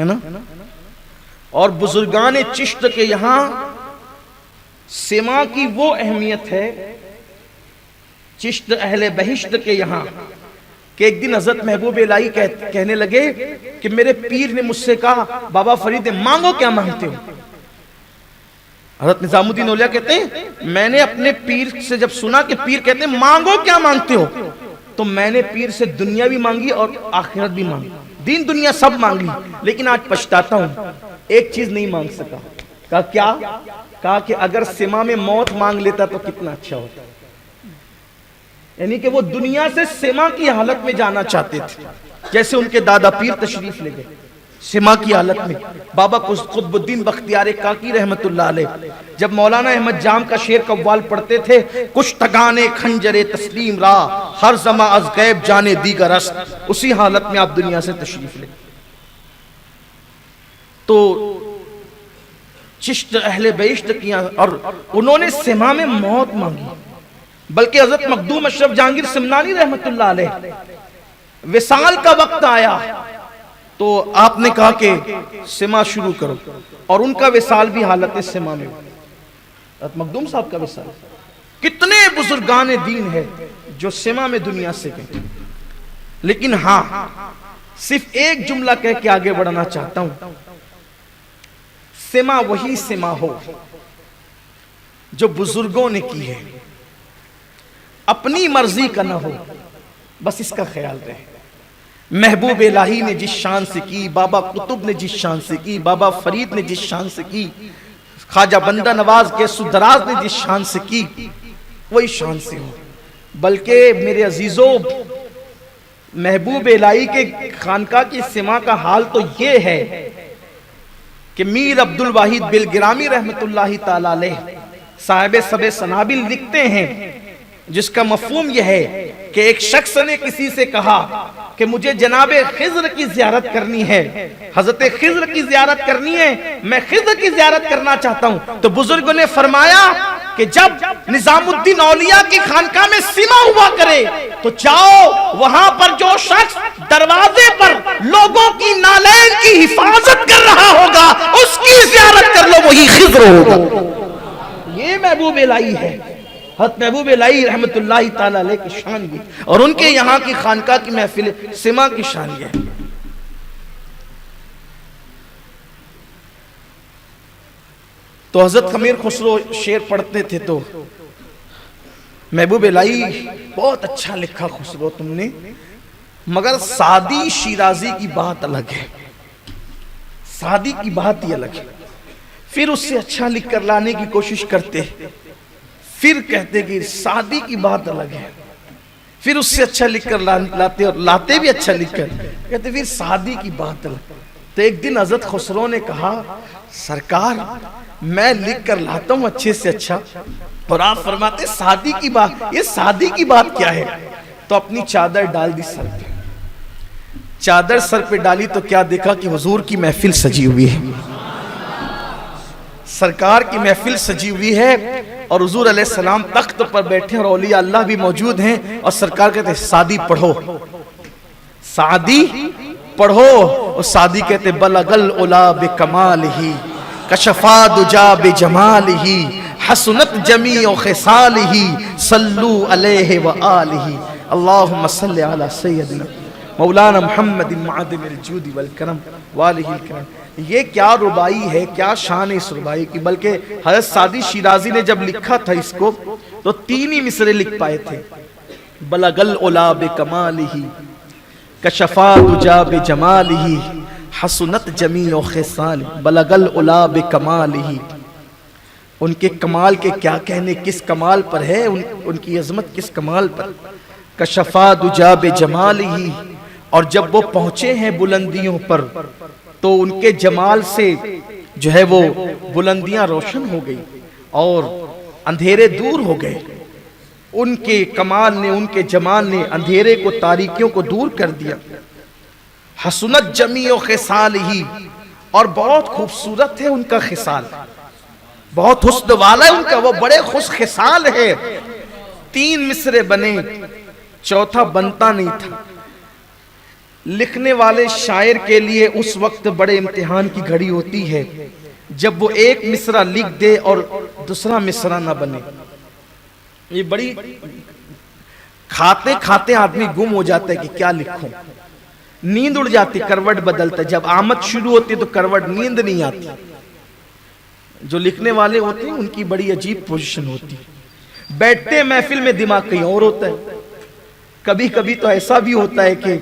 ہے نا. اور بزرگان چشت کے یہاں سما کی وہ اہمیت ہے چشت اہل بہشت کے یہاں کہ ایک دن حضرت محبوب الہی کہنے لگے کہ میرے پیر نے مجھ سے کہا بابا فرید مانگو کیا مانگتے ہو. حضرت نظام الدین اولیاء کہتے ہیں میں نے اپنے پیر سے جب سنا کہ پیر کہتے ہیں مانگو کیا مانگتے ہو تو میں نے پیر سے دنیا بھی مانگی اور آخرت بھی مانگی, دین دنیا سب مانگ لی, لیکن آج پچھتاتا ہوں ایک چیز نہیں مانگ سکا. کہا کیا؟ کہا کہ اگر سما میں موت مانگ لیتا تو کتنا اچھا ہوتا. یعنی کہ وہ دنیا سے سما کی حالت میں جانا چاہتے تھے, جیسے ان کے دادا پیر تشریف لے گئے سما کی حالت میں. بابا قطب الدین بختیار کاکی رحمت اللہ علیہ جب مولانا احمد جام کا شعر قوال پڑھتے تھے, کچھ تگانے کھنجر تسلیم را ہر زماں از غیب جانے دیگر است, اسی حالت میں آپ دنیا سے تشریف لے. تو چشت اہل بہشت کیا اور انہوں نے سما میں موت مانگی. بلکہ حضرت مخدوم اشرف جہانگیر سمنانی رحمت اللہ علیہ وصال کا وقت آیا تو آپ نے کہا کہ سما شروع کرو, اور ان کا وصال بھی حالت سما میں. حضرت مخدوم صاحب کا وصال. کتنے بزرگان دین ہے جو سما میں دنیا سے گئے. لیکن ہاں صرف ایک جملہ کہہ کے آگے بڑھنا چاہتا ہوں, سما وہی سما ہو جو بزرگوں نے کی ہے, اپنی مرضی کا نہ ہو, بس اس کا خیال رہے. محبوب الہی نے جس شان سے کی, بابا قطب نے جس شان سے کی, بابا فرید نے جس شان سے کی, خواجہ بندہ نواز کے سدراز نے جس شان سے کی, وہی شان سے ہو. بلکہ میرے عزیزوں محبوب الہی کے خانقاہ کی سما کا حال تو یہ ہے کہ میر عبد الواحد بلگرامی رحمت اللہ تعالی علیہ صاحب سب سنابل لکھتے ہیں, جس کا مفہوم یہ ہے کہ ایک شخص نے کسی سے کہا کہ مجھے جناب خضر کی زیارت کرنی ہے, حضرت خضر کی زیارت کرنی ہے, میں خضر کی زیارت کرنا چاہتا ہوں. تو بزرگوں نے فرمایا کہ جب نظام الدین اولیاء کی خانقاہ میں سما ہوا کرے تو جاؤ وہاں پر جو شخص دروازے پر لوگوں کی نالین کی حفاظت کر رہا ہوگا اس کی زیارت کر لو, وہی خضر ہوگا. یہ محبوب الہی ہے. حضرت محبوب الہی رحمت اللہ تعالی علیہ کی شان بھی, اور ان کے یہاں کی خانقاہ کی محفل سما کی شان یہ ہے. تو حضرت خمیر خسرو شعر پڑھتے تھے تو محبوب الہی بہت اچھا لکھا خسرو تم نے, مگر سعدی شیرازی کی بات الگ ہے, سعدی کی بات ہی الگ ہے. پھر اس سے اچھا لکھ کر لانے کی کوشش کرتے, پھر کہتے کہ سعدی کی بات الگ ہے, پھر اس سے اچھا لکھ کر لاتے, اور لاتے بھی اچھا لکھ کر, کہتے پھر سعدی کی بات الگ. تو ایک دن حضرت خسرو نے کہا سرکار میں لکھ کر لاتا ہوں اچھے سے اچھا, اور آپ فرماتے سعدی کی بات, یہ سعدی کی بات کیا ہے؟ تو اپنی چادر ڈال دی سر پہ. چادر سر پہ ڈالی تو کیا دیکھا کہ حضور کی محفل سجی ہوئی ہے, سرکار کی محفل سجی ہوئی ہے, اور حضور علیہ السلام تخت پر بیٹھے اور اولیاء اللہ بھی موجود ہیں, اور سرکار کہتے ہیں سعدی پڑھو, سعدی پڑھو. اور سعدی کہتے بلغ العلا بکمالہ کشفا دجا بجمالہ حسنت جمیع خصالہ صلو علیہ وآلہ اللہم صلی علی سیدنا مولانا محمد معدن الجود والکرم والہ الکرم. یہ کیا ربائی ہے, کیا شان ہے اس ربائی کی. بلکہ حضرت سعدی شیرازی نے جب لکھا تھا اس کو تو 3 ہی مصرے لکھ پائے تھے, بلغ العلا بکمالہ کشفا دجا بجمالہ حسنت جمیع خصال. بلغ العلا بکمالہ, ان کے کمال کے کیا کہنے, کس کمال پر ہے ان کی عظمت, کس کمال پر. کشفا دجا بجمالہ, اور جب وہ پہنچے ہیں بلندیوں پر تو ان کے جمال سے جو ہے وہ بلندیاں روشن ہو گئی اور اندھیرے دور ہو گئے. ان کے کمال نے, ان کے جمال نے اندھیرے کو, تاریکیوں کو دور کر دیا. حسنت جمیع خصالہ, اور بہت خوبصورت ہے ان کا خصال, بہت حسن والا ہے ان کا, وہ بڑے خوش خصال ہے. 3 مصرے بنے, چوتھا بنتا نہیں تھا. لکھنے والے شاعر کے لیے اس وقت بڑے امتحان کی گھڑی ہوتی ہے جب وہ ایک مصرع لکھ دے اور دوسرا مصرع نہ بنے. یہ بڑی کھاتے کھاتے آدمی گم ہو جاتا ہے کہ کیا لکھوں. نیند اڑ جاتی، کروٹ بدلتا ہے. جب آمد شروع ہوتی تو کروٹ نیند نہیں آتی. جو لکھنے والے ہوتے ہیں ان کی بڑی عجیب پوزیشن ہوتی. بیٹھتے محفل میں دماغ کہیں اور ہوتا ہے. کبھی کبھی تو ایسا بھی ہوتا ہے کہ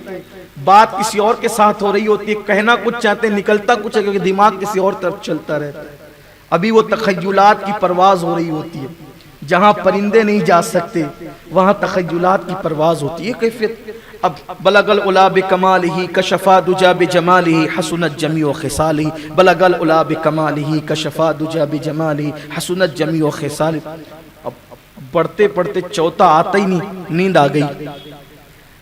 بات کسی اور کے ساتھ ہو رہی ہوتی ہے، کہنا کچھ چاہتے ہیں نکلتا کچھ ہے کیونکہ دماغ کسی اور طرف چلتا رہتا ہے. ابھی وہ تخیلات کی پرواز ہو رہی ہوتی ہے. جہاں پرندے نہیں جا سکتے وہاں تخیلات کی پرواز ہوتی ہے. کیفیت اب بلغ العلا بکمالہ کشفا دجا بجمالہ حسنت جمیع خصالہ. بلغ العلا بکمالہ کشفا دجا بجمالہ حسنت جمیع خصالہ. اب پڑھتے پڑھتے چوتھا آتا ہی نہیں، نیند آ گئی.